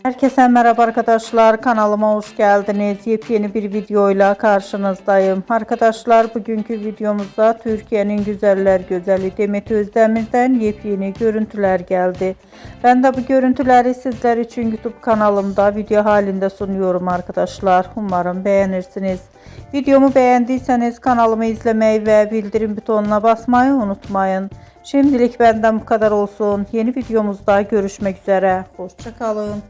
Herkese merhaba arkadaşlar, kanalıma hoş geldiniz. Yepyeni bir videoyla karşınızdayım. Arkadaşlar, bugünkü videomuzda Türkiye'nin güzeller güzeli Demet Özdemir'den yepyeni görüntüler geldi. Ben de bu görüntüleri sizler için YouTube kanalımda video halinde sunuyorum arkadaşlar. Umarım beğenirsiniz. Videomu beğendiyseniz kanalımı izlemeyi ve bildirim butonuna basmayı unutmayın. Şimdilik benden bu kadar olsun. Yeni videomuzda görüşmek üzere. Hoşça kalın.